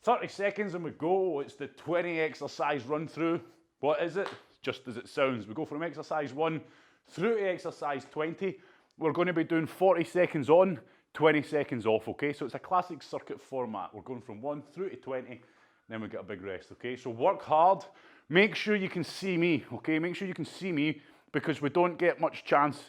30 seconds and we go. It's the 20 exercise run through. What is it? Just as it sounds. We go from exercise 1 through to exercise 20. We're going to be doing 40 seconds on, 20 seconds off, okay? So it's a classic circuit format. We're going from 1 through to 20, then we get a big rest, okay? So work hard. Make sure you can see me, okay? Make sure you can see me because we don't get much chance.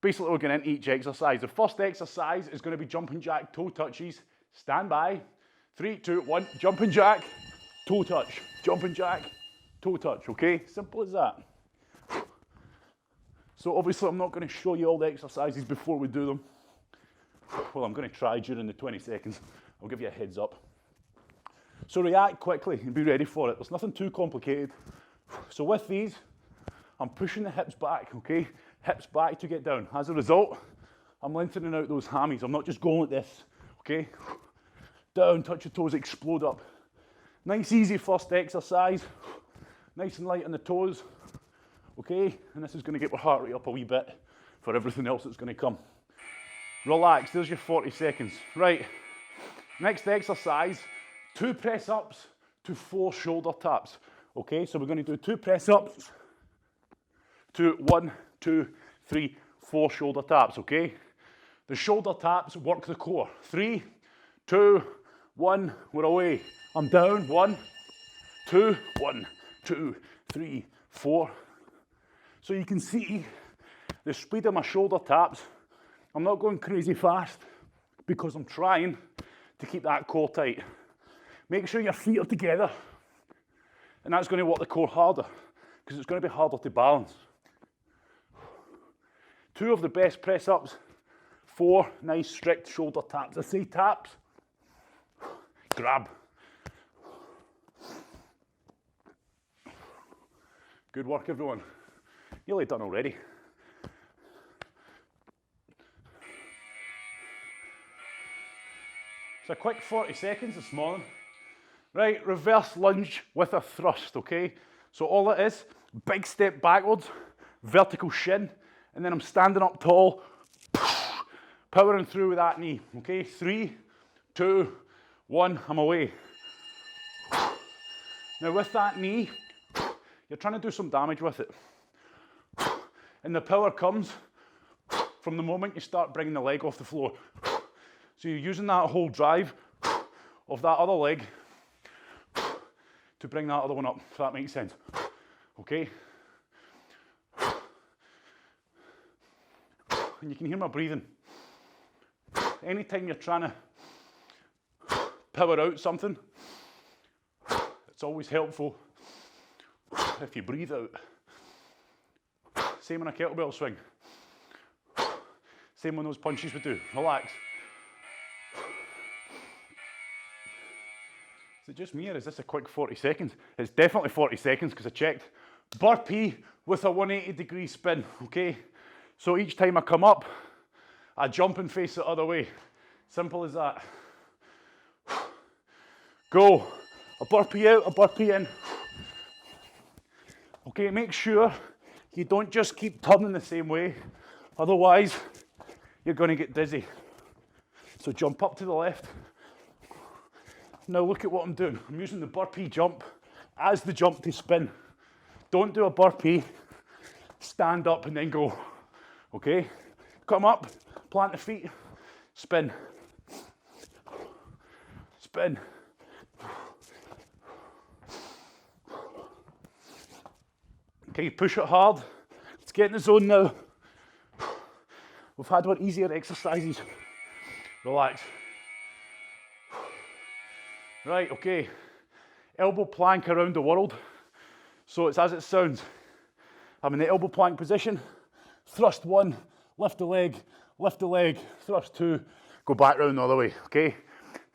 Basically, we're going into each exercise. The first exercise is going to be jumping jack, toe touches. Stand by. 3, 2, 1, jumping jack, toe touch, jumping jack, toe touch, okay? Simple as that. So obviously I'm not going to show you all the exercises before we do them. Well, I'm going to try during the 20 seconds. I'll give you a heads up. So react quickly and be ready for it. There's nothing too complicated. So with these, I'm pushing the hips back, okay? Hips back to get down. As a result, I'm lengthening out those hammies. I'm not just going like this, okay? Down, touch your toes, explode up. Nice, easy first exercise. Nice and light on the toes, okay? And this is going to get your heart rate up a wee bit for everything else that's going to come. Relax, there's your 40 seconds. Right, next exercise, 2 press-ups to 4 shoulder taps. Okay, so we're going to do 2 press-ups to 1, 2, 3, 4 shoulder taps, okay? The shoulder taps work the core. 3, 2, 1, we're away. I'm down, 1, 2, 1, 2, 3, 4. So you can see the speed of my shoulder taps. I'm not going crazy fast because I'm trying to keep that core tight. Make sure your feet are together, and that's going to work the core harder because it's going to be harder to balance. 2 of the best press ups, 4 nice strict shoulder taps. I say taps, grab. Good work, everyone. Nearly done already. It's a quick 40 seconds this morning. Right, reverse lunge with a thrust, okay? So all it is, big step backwards, vertical shin, and then I'm standing up tall, powering through with that knee, okay? 3, 2, 1, I'm away. Now with that knee, you're trying to do some damage with it. And the power comes from the moment you start bringing the leg off the floor. So you're using that whole drive of that other leg to bring that other one up, if that makes sense. Okay? And you can hear my breathing. Anytime you're trying to power out something, it's always helpful if you breathe out. Same on a kettlebell swing. Same on those punches we do. Relax. Is it just me or is this a quick 40 seconds? It's definitely 40 seconds because I checked. Burpee with a 180-degree spin, okay? So each time I come up, I jump and face the other way. Simple as that. Go. A burpee out, a burpee in. Okay, make sure you don't just keep turning the same way. Otherwise, you're going to get dizzy. So jump up to the left. Now look at what I'm doing. I'm using the burpee jump as the jump to spin. Don't do a burpee, stand up and then go. Okay? Come up, plant the feet, spin. Spin. Okay, push it hard. Let's get in the zone now. We've had our easier exercises. Relax. Right, okay. Elbow plank around the world. So it's as it sounds. I'm in the elbow plank position. Thrust 1, lift the leg, thrust 2, go back round the other way, okay?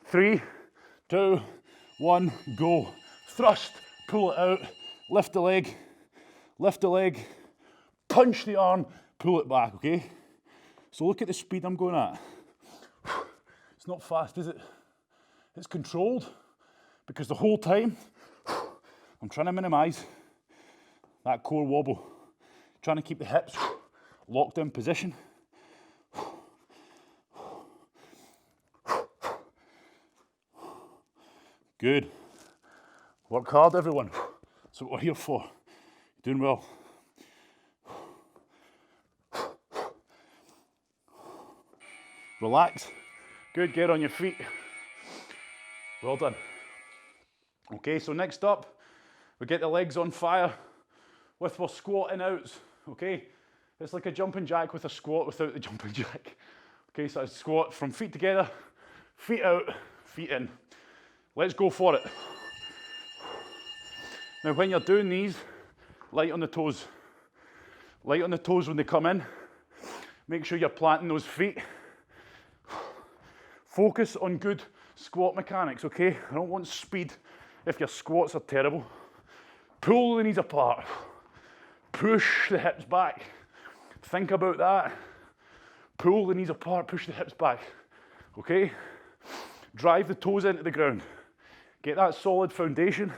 3, 2, 1, go. Thrust, pull it out, lift the leg, punch the arm, pull it back, okay? So look at the speed I'm going at. It's not fast, is it? It's controlled because the whole time I'm trying to minimize that core wobble, trying to keep the hips locked in position. Good. Work hard, everyone. That's what we're here for. You're doing well. Relax. Good, get on your feet. Well done. Okay, so next up, we get the legs on fire with our squatting outs, okay? It's like a jumping jack with a squat without the jumping jack. Okay, so I squat from feet together, feet out, feet in. Let's go for it. Now when you're doing these, light on the toes. Light on the toes when they come in. Make sure you're planting those feet. Focus on good squat mechanics, okay? I don't want speed if your squats are terrible. Pull the knees apart. Push the hips back. Think about that. Pull the knees apart, push the hips back, okay? Drive the toes into the ground. Get that solid foundation.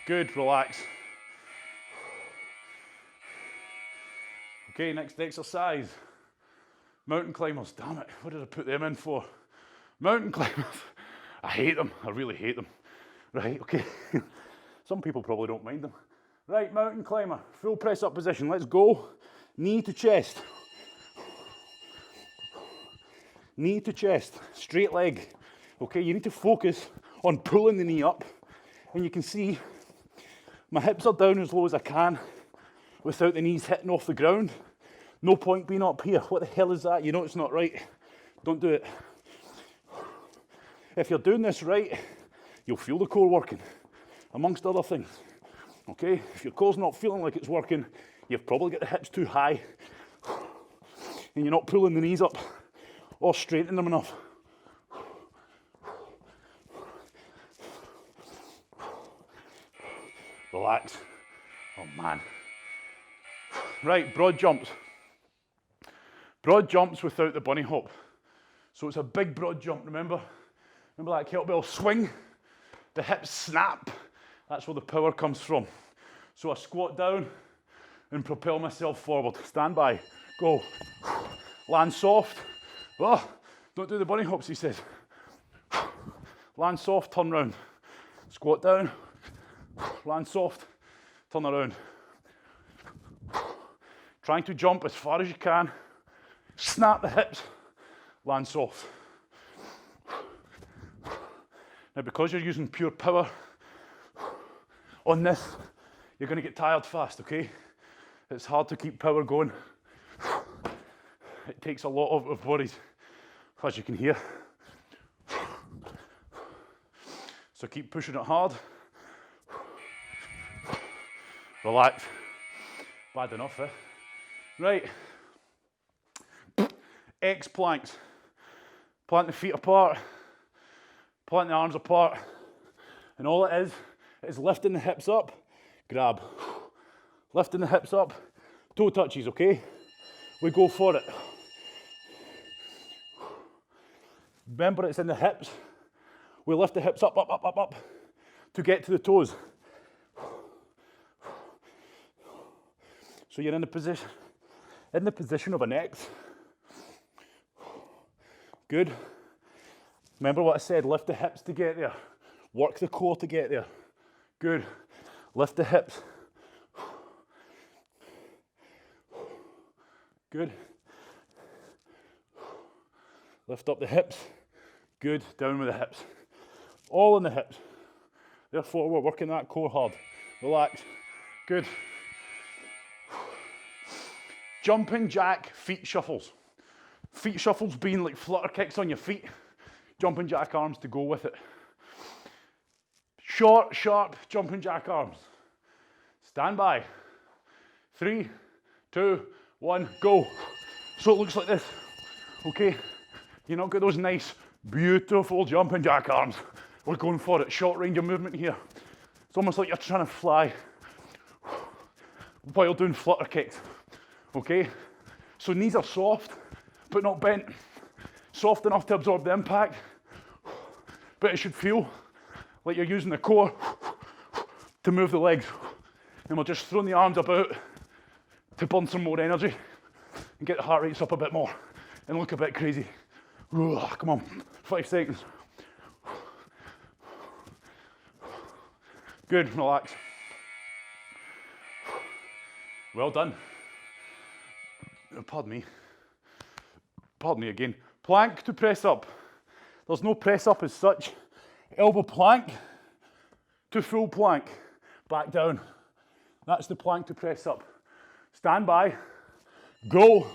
Good, relax. Okay, next exercise. Mountain climbers, damn it, what did I put them in for? Mountain climbers, I hate them, I really hate them. Right, okay, some people probably don't mind them. Right, mountain climber, full press up position, let's go. Knee to chest. Knee to chest, straight leg. Okay, you need to focus on pulling the knee up, and you can see my hips are down as low as I can without the knees hitting off the ground. No point being up here. What the hell is that? You know it's not right. Don't do it. If you're doing this right, you'll feel the core working, amongst other things. Okay? If your core's not feeling like it's working, you've probably got the hips too high and you're not pulling the knees up or straightening them enough. Relax. Oh man. Right, broad jumps. Broad jumps without the bunny hop. So it's a big broad jump, remember? Remember that kettlebell swing? The hips snap. That's where the power comes from. So I squat down and propel myself forward. Stand by, go. Land soft. Oh, don't do the bunny hops, he says. Land soft, turn round. Squat down, land soft, turn around. Trying to jump as far as you can. Snap the hips, land soft. Now because you're using pure power on this, you're going to get tired fast, okay? It's hard to keep power going. It takes a lot of bodies, as you can hear. So keep pushing it hard. Relax. Bad enough, eh? Right. X planks. Plant the feet apart, plant the arms apart, and all it is lifting the hips up, grab. Lifting the hips up, toe touches, okay? We go for it. Remember, it's in the hips. We lift the hips up, up, up, up, up to get to the toes. So you're in the position of an X. Good. Remember what I said, lift the hips to get there. Work the core to get there. Good. Lift the hips. Good. Lift up the hips. Good. Down with the hips. All in the hips. Therefore, we're working that core hard. Relax. Good. Jumping jack feet shuffles. Feet shuffles being like flutter kicks on your feet. Jumping jack arms to go with it. Short, sharp jumping jack arms. Stand by. 3, 2, 1, go. So it looks like this. Okay? You not got those nice, beautiful jumping jack arms. We're going for it. Short range of movement here. It's almost like you're trying to fly while doing flutter kicks. Okay? So knees are soft, but not bent. Soft enough to absorb the impact, but it should feel like you're using the core to move the legs. And we're just throwing the arms about to burn some more energy and get the heart rates up a bit more and look a bit crazy. Come on, 5 seconds. Good, relax. Well done. Pardon me again. Plank to press up. There's no press up as such. Elbow plank to full plank. Back down. That's the plank to press up. Stand by. Go.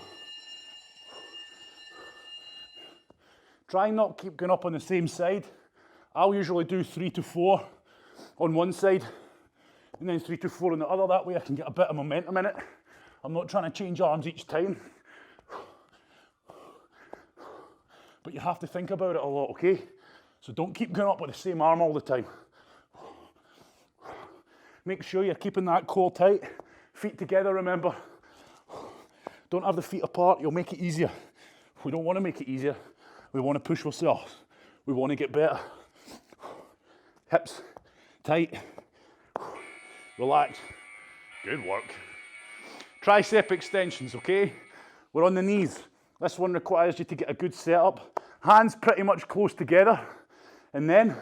Try and not keep going up on the same side. I'll usually do 3 to 4 on one side and then 3 to 4 on the other. That way I can get a bit of momentum in it. I'm not trying to change arms each time. But you have to think about it a lot, okay? So don't keep going up with the same arm all the time. Make sure you're keeping that core tight. Feet together, remember. Don't have the feet apart, you'll make it easier. We don't want to make it easier. We want to push ourselves. We want to get better. Hips tight. Relax. Good work. Tricep extensions, okay? We're on the knees. This one requires you to get a good setup. Hands pretty much close together. And then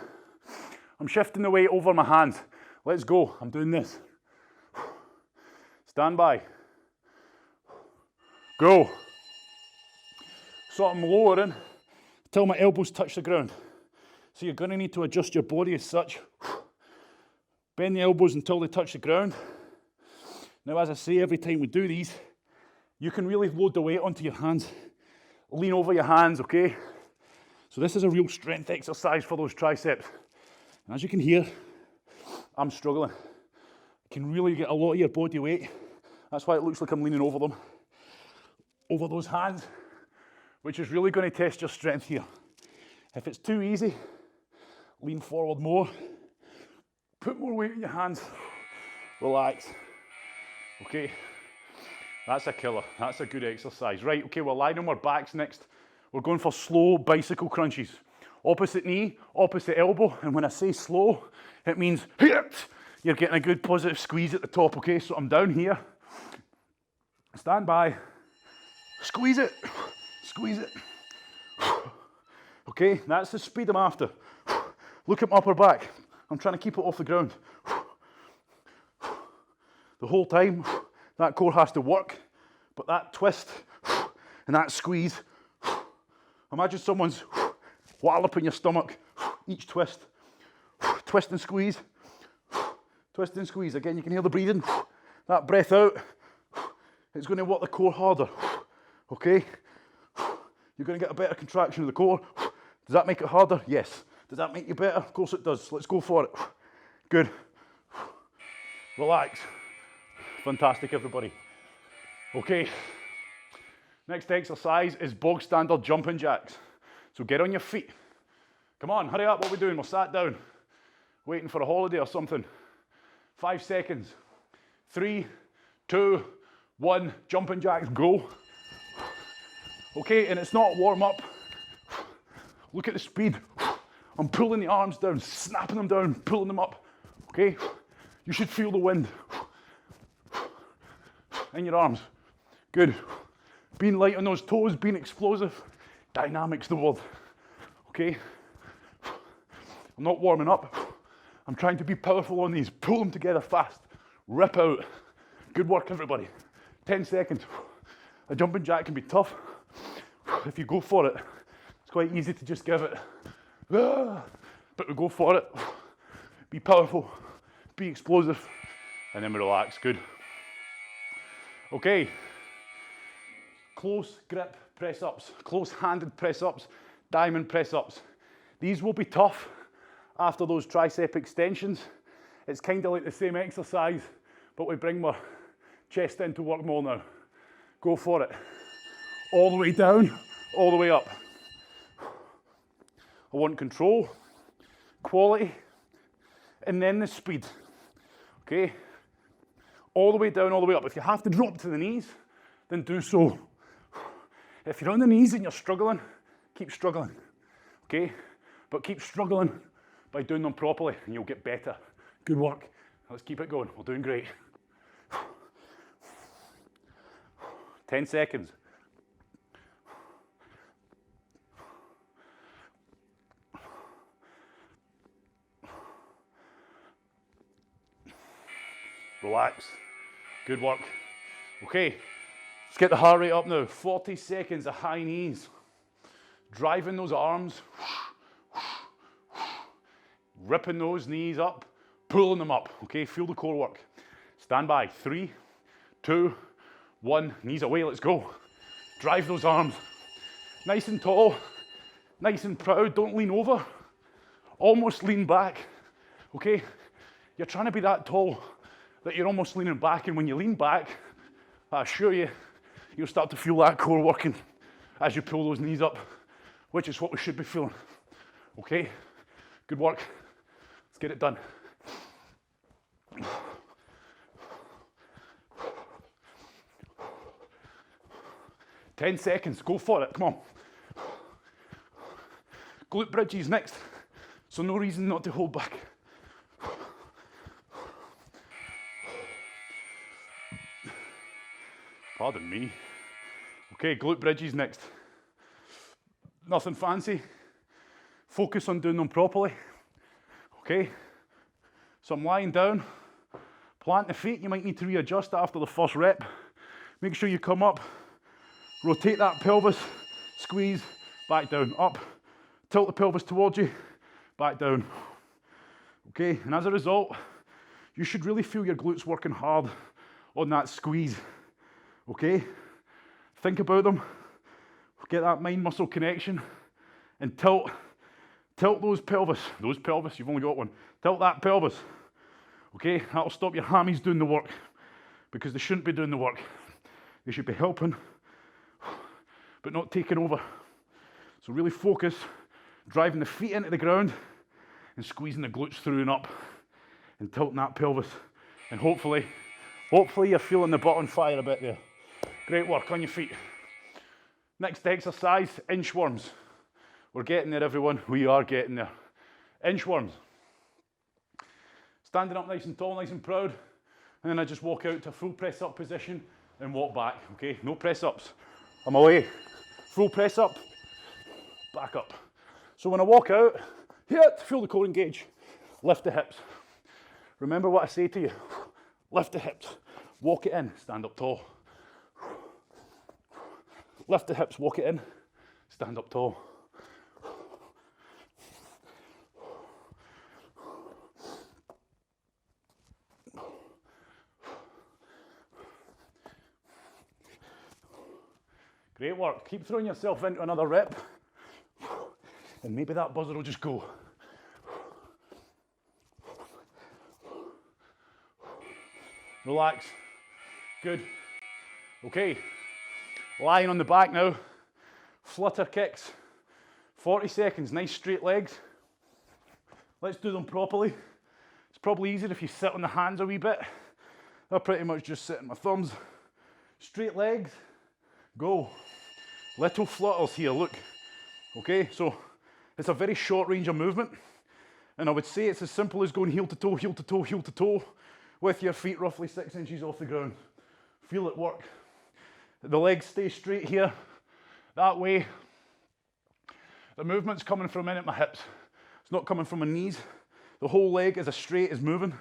I'm shifting the weight over my hands. Let's go. I'm doing this. Stand by. Go. So I'm lowering till my elbows touch the ground. So you're going to need to adjust your body as such. Bend the elbows until they touch the ground. Now, as I say, every time we do these, you can really load the weight onto your hands. Lean over your hands, okay? So this is a real strength exercise for those triceps. And as you can hear, I'm struggling. You can really get a lot of your body weight. That's why it looks like I'm leaning over them. Over those hands, which is really going to test your strength here. If it's too easy, lean forward more. Put more weight in your hands. Relax. Okay, that's a killer. That's a good exercise. Right, okay, we're lying on our backs next. We're going for slow bicycle crunches. Opposite knee, opposite elbow. And when I say slow, it means hit. You're getting a good positive squeeze at the top, okay? So I'm down here. Stand by. Squeeze it. Squeeze it. Okay, that's the speed I'm after. Look at my upper back. I'm trying to keep it off the ground. The whole time, that core has to work, but that twist and that squeeze, imagine someone's walloping your stomach, each twist, twist and squeeze, twist and squeeze. Again, you can hear the breathing, that breath out, it's going to work the core harder, okay? You're going to get a better contraction of the core. Does that make it harder? Yes. Does that make you better? Of course it does. Let's go for it. Good. Relax. Fantastic, everybody. Okay. Next exercise is bog standard jumping jacks. So get on your feet. Come on, hurry up. What are we doing? We're sat down, waiting for a holiday or something. 5 seconds. 3, 2, 1. Jumping jacks, go. Okay, and it's not warm up. Look at the speed. I'm pulling the arms down, snapping them down, pulling them up. Okay? You should feel the wind in your arms. Good. Being light on those toes, being explosive. Dynamic's the word. Okay? I'm not warming up. I'm trying to be powerful on these. Pull them together fast. Rip out. Good work, everybody. 10 seconds. A jumping jack can be tough. If you go for it, it's quite easy to just give it. But we go for it. Be powerful. Be explosive. And then we relax. Good. Okay. Close grip press-ups. Close-handed press-ups. Diamond press-ups. These will be tough after those tricep extensions. It's kind of like the same exercise, but we bring my chest in to work more now. Go for it. All the way down, all the way up. I want control, quality, and then the speed. Okay? All the way down, all the way up. If you have to drop to the knees, then do so. If you're on the knees and you're struggling, keep struggling. Okay? But keep struggling by doing them properly and you'll get better. Good work. Let's keep it going. We're doing great. 10 seconds. Relax. Good work. Okay, let's get the heart rate up now. 40 seconds of high knees. Driving those arms. Ripping those knees up. Pulling them up. Okay, feel the core work. Stand by. 3, 2, 1. Knees away, let's go. Drive those arms. Nice and tall. Nice and proud. Don't lean over. Almost lean back. Okay, you're trying to be that tall that you're almost leaning back, and when you lean back, I assure you, you'll start to feel that core working as you pull those knees up, which is what we should be feeling. Okay, good work. Let's get it done. Ten seconds, go for it, come on. Glute bridges next, so no reason not to hold back. Pardon me. Okay, glute bridges next. Nothing fancy. Focus on doing them properly. Okay, so I'm lying down. Plant the feet, you might need to readjust after the first rep. Make sure you come up, rotate that pelvis, squeeze, back down, up. Tilt the pelvis towards you, back down. Okay, and as a result, you should really feel your glutes working hard on that squeeze. Okay, think about them, get that mind-muscle connection, and tilt those pelvis, you've only got one, tilt that pelvis. Okay, that'll stop your hammies doing the work, because they shouldn't be doing the work. They should be helping, but not taking over. So really focus, driving the feet into the ground, and squeezing the glutes through and up, and tilting that pelvis. And hopefully you're feeling the butt on fire a bit there. Great work on your feet. Next exercise, inchworms. We're getting there, everyone. We are getting there. Inchworms. Standing up nice and tall, nice and proud. And then I just walk out to a full press up position and walk back. Okay, no press ups. I'm away. Full press up, back up. So when I walk out, hit, feel the core engage. Lift the hips. Remember what I say to you. Lift the hips. Walk it in. Stand up tall. Lift the hips, walk it in, stand up tall. Great work. Keep throwing yourself into another rep, and maybe that buzzer will just go. Relax. Good. Okay. Lying on the back now, flutter kicks, 40 seconds, nice straight legs. Let's do them properly. It's probably easier if you sit on the hands a wee bit. I pretty much just sit on my thumbs. Straight legs, go. Little flutters here, look. Okay, so it's a very short range of movement. And I would say it's as simple as going heel to toe, heel to toe, heel to toe, with your feet roughly 6 inches off the ground. Feel it work. The legs stay straight here, that way. The movement's coming from in at my hips. It's not coming from my knees. The whole leg is as straight as moving.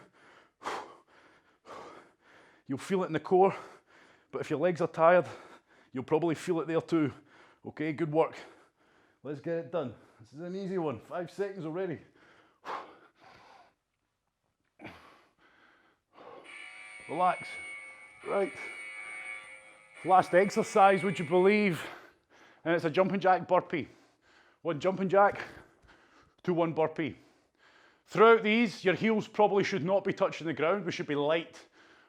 You'll feel it in the core, but if your legs are tired, you'll probably feel it there too. Okay, good work. Let's get it done. This is an easy one, 5 seconds already. Relax, right. Last exercise, would you believe? And it's a jumping jack burpee. 1 jumping jack, 2 1 burpee. Throughout these, your heels probably should not be touching the ground. We should be light.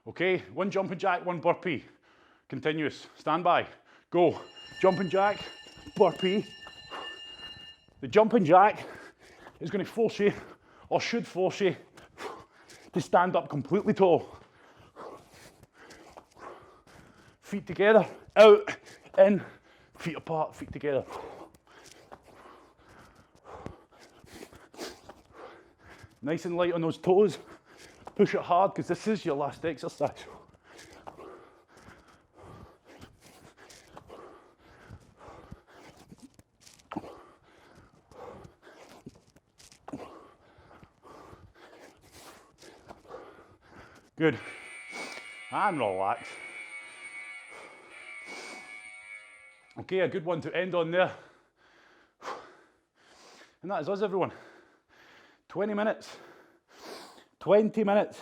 Okay, 1 jumping jack, 1 burpee. Continuous. Stand by. Go. Jumping jack, burpee. The jumping jack is going to force you, or should force you, to stand up completely tall. Feet together, out, in, feet apart, feet together. Nice and light on those toes. Push it hard because this is your last exercise. Good. And relax. Okay, a good one to end on there. And that is us, everyone. 20 minutes. 20 minutes.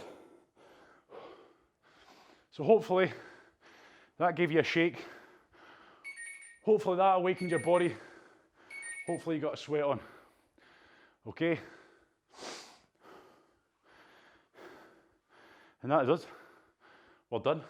So hopefully that gave you a shake. Hopefully that awakened your body. Hopefully you got a sweat on. Okay? And that is us. Well done.